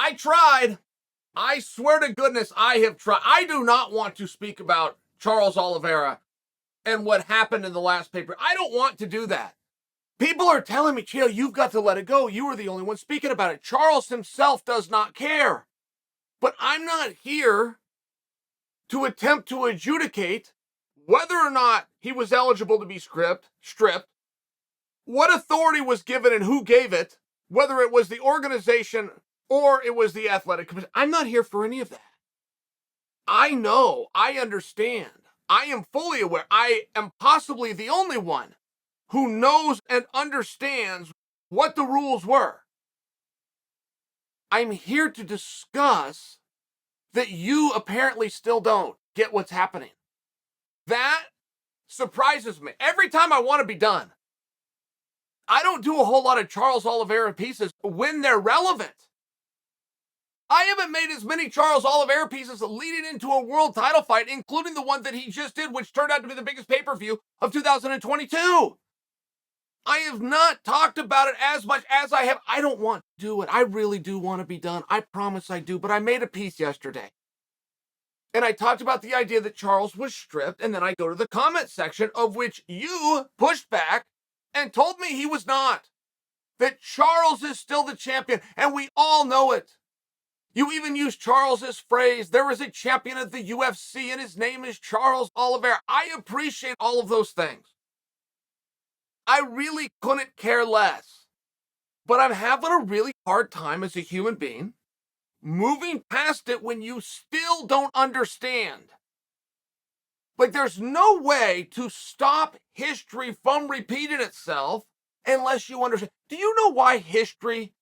I tried. I swear to goodness, I have tried. I do not want to speak about Charles Oliveira and what happened in the last paper. I don't want to do that. People are telling me, Chael, you've got to let it go. You were the only one speaking about it. Charles himself does not care. But I'm not here to attempt to adjudicate whether or not he was eligible to be stripped, what authority was given and who gave it, whether it was the organization or it was the athletic commission. I'm not here for any of that. I know, I understand, I am fully aware. I am possibly the only one who knows and understands what the rules were. I'm here to discuss that you apparently still don't get what's happening. That surprises me. Every time I want to be done, I don't do a whole lot of Charles Oliveira pieces when they're relevant. I haven't made as many Charles Oliveira pieces leading into a world title fight, including the one that he just did, which turned out to be the biggest pay-per-view of 2022. I have not talked about it as much as I have. I don't want to do it. I really do want to be done. I promise I do. But I made a piece yesterday. And I talked about the idea that Charles was stripped. And then I go to the comment section, of which you pushed back and told me he was not. That Charles is still the champion. And we all know it. You even used Charles's phrase, there is a champion of the UFC and his name is Charles Oliveira. I appreciate all of those things. I really couldn't care less. But I'm having a really hard time as a human being moving past it when you still don't understand. Like, there's no way to stop history from repeating itself unless you understand. Do you know why history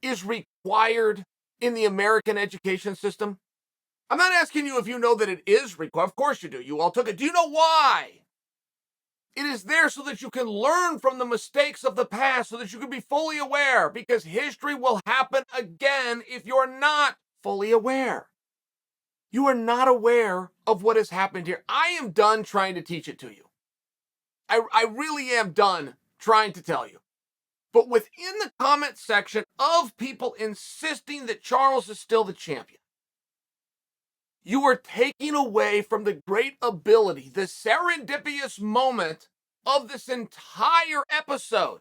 is required in the American education system? I'm not asking you if you know that it is required. Of course you do. You all took it. Do you know why? It is there so that you can learn from the mistakes of the past, so that you can be fully aware, because history will happen again if you're not fully aware. You are not aware of what has happened here. I am done trying to teach it to you. I really am done trying to tell you. But within the comment section of people insisting that Charles is still the champion, you are taking away from the great ability, the serendipitous moment of this entire episode,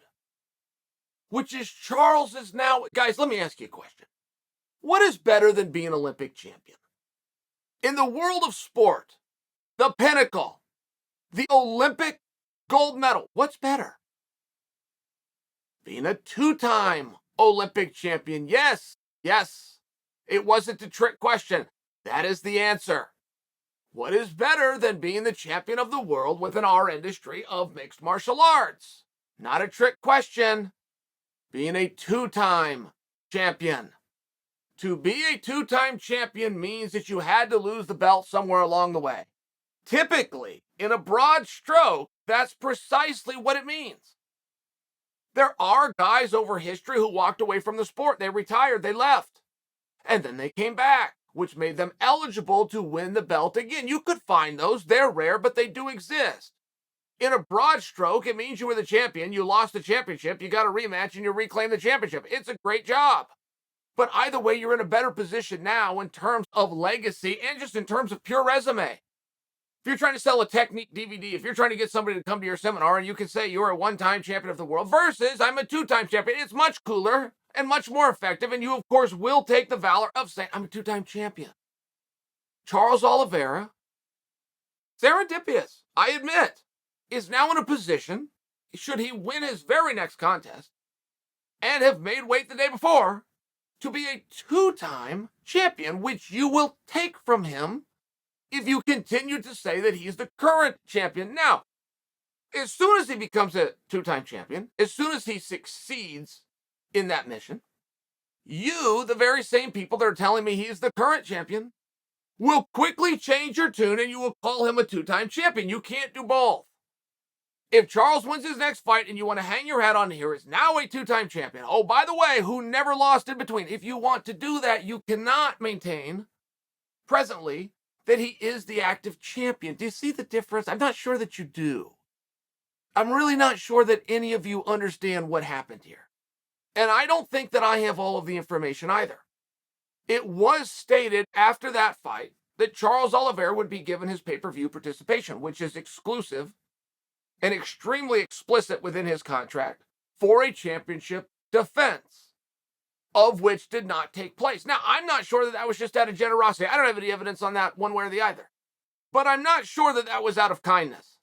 which is Charles is now... Guys, let me ask you a question. What is better than being an Olympic champion? In the world of sport, the pinnacle, the Olympic gold medal, what's better? Being a two-time Olympic champion. Yes, it wasn't a trick question. That is the answer. What is better than being the champion of the world within our industry of mixed martial arts? Not a trick question. Being a two-time champion. To be a two-time champion means that you had to lose the belt somewhere along the way. Typically, in a broad stroke, that's precisely what it means. There are guys over history who walked away from the sport. They retired, they left, and then they came back, which made them eligible to win the belt again. You could find those. They're rare, but they do exist. In a broad stroke, it means you were the champion, you lost the championship, you got a rematch, and you reclaim the championship. It's a great job. But either way, you're in a better position now in terms of legacy and just in terms of pure resume. If you're trying to sell a technique DVD, if you're trying to get somebody to come to your seminar and you can say you're a one-time champion of the world versus I'm a two-time champion, it's much cooler and much more effective. And you, of course, will take the valor of saying I'm a two-time champion. Charles Oliveira, serendipitous, I admit, is now in a position, should he win his very next contest and have made weight the day before, to be a two-time champion, which you will take from him if you continue to say that he's the current champion. Now, as soon as he becomes a two-time champion, as soon as he succeeds in that mission, you, the very same people that are telling me he's the current champion, will quickly change your tune and you will call him a two-time champion. You can't do both. If Charles wins his next fight and you want to hang your hat on here is now a two-time champion, oh, by the way, who never lost in between. If you want to do that, you cannot maintain presently that he is the active champion. Do you see the difference? I'm not sure that you do. I'm really not sure that any of you understand what happened here. And I don't think that I have all of the information either. it was stated after that fight that Charles Oliveira would be given his pay-per-view participation, which is exclusive and extremely explicit within his contract for a championship defense, of which did not take place. Now, I'm not sure that that was just out of generosity. I don't have any evidence on that one way or the other. But I'm not sure that that was out of kindness.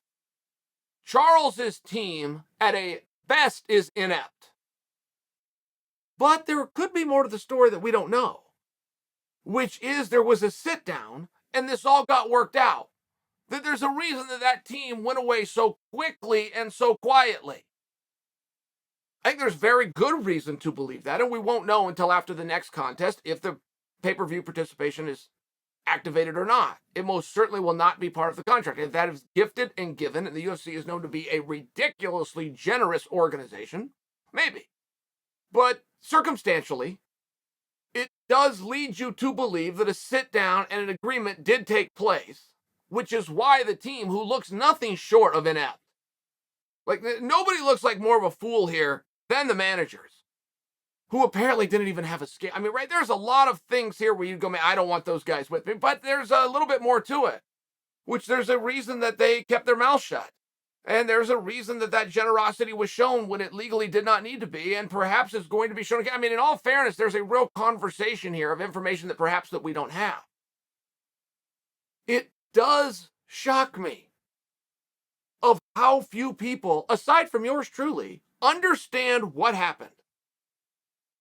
Charles's team, at a best, is inept. But there could be more to the story that we don't know, which is there was a sit-down, and this all got worked out. That there's a reason that that team went away so quickly and so quietly. I think there's very good reason to believe that, and we won't know until after the next contest if the pay-per-view participation is activated or not. It most certainly will not be part of the contract. If that is gifted and given, and the UFC is known to be a ridiculously generous organization, maybe. But circumstantially, it does lead you to believe that a sit-down and an agreement did take place, which is why the team, who looks nothing short of inept, like nobody looks like more of a fool here than the managers, who apparently didn't even have a scale. I mean, right, there's a lot of things here where you go, man, I don't want those guys with me, but there's a little bit more to it, which there's a reason that they kept their mouth shut. And there's a reason that that generosity was shown when it legally did not need to be, and perhaps it's going to be shown again. I mean, in all fairness, there's a real conversation here of information that perhaps that we don't have. It does shock me of how few people, aside from yours truly, understand what happened,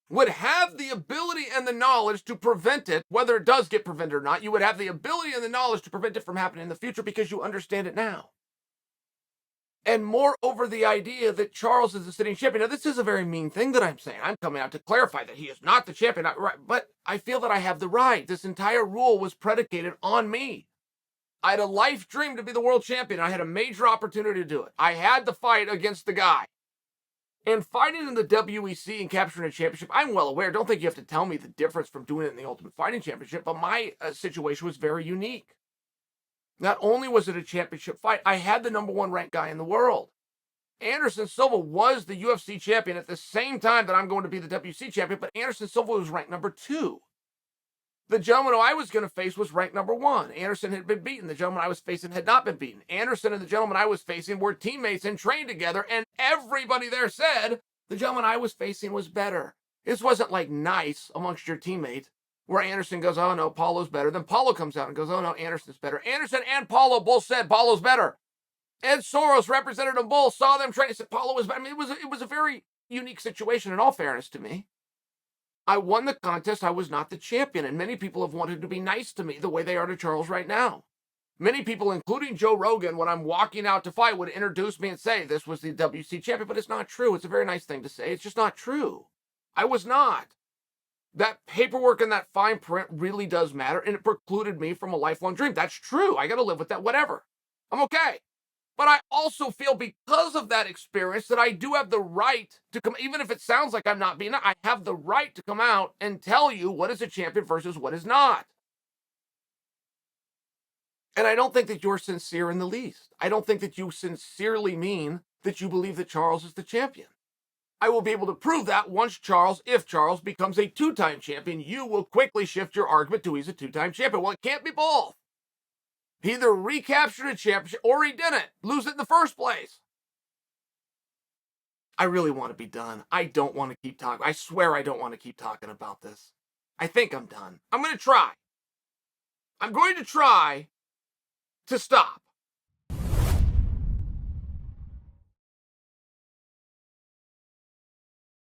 would have the ability and the knowledge to prevent it, whether it does get prevented or not. You would have the ability and the knowledge to prevent it from happening in the future because you understand it now. And moreover, the idea that Charles is the sitting champion. Now, this is a very mean thing that I'm saying. I'm coming out to clarify that he is not the champion. But I feel that I have the right. This entire rule was predicated on me. I had a life dream to be the world champion. I had a major opportunity to do it. I had the fight against the guy. And fighting in the WEC and capturing a championship, I'm well aware. Don't think you have to tell me the difference from doing it in the Ultimate Fighting Championship. But my situation was very unique. Not only was it a championship fight, I had the number one ranked guy in the world. Anderson Silva was the UFC champion at the same time that I'm going to be the WC champion, but Anderson Silva was ranked number 2. The gentleman who I was going to face was ranked number 1. Anderson had been beaten. The gentleman I was facing had not been beaten. Anderson and the gentleman I was facing were teammates and trained together, and everybody there said the gentleman I was facing was better. This wasn't like nice amongst your teammates, where Anderson goes, oh no, Paulo's better. Then Paulo comes out and goes, oh no, Anderson's better. Anderson and Paulo both said Paulo's better. Ed Soros represented them both, saw them train, and said Paulo was better. I mean, it was a very unique situation in all fairness to me. I won the contest. I was not the champion, and many people have wanted to be nice to me the way they are to Charles right now. Many people, including Joe Rogan, when I'm walking out to fight, would introduce me and say this was the WC champion, but it's not true. It's a very nice thing to say. It's just not true. I was not. That paperwork and that fine print really does matter, and it precluded me from a lifelong dream. That's true. I got to live with that, whatever. I'm okay. But I also feel because of that experience that I do have the right to come, even if it sounds like I'm not being, I have the right to come out and tell you what is a champion versus what is not. And I don't think that you're sincere in the least. I don't think that you sincerely mean that you believe that Charles is the champion. I will be able to prove that if Charles becomes a 2-time champion, you will quickly shift your argument to he's a 2-time champion. Well, it can't be both. He either recaptured a championship or he didn't lose it in the first place. I really want to be done. I don't want to keep talking. I swear I don't want to keep talking about this. I think I'm done. I'm going to try. I'm going to try to stop.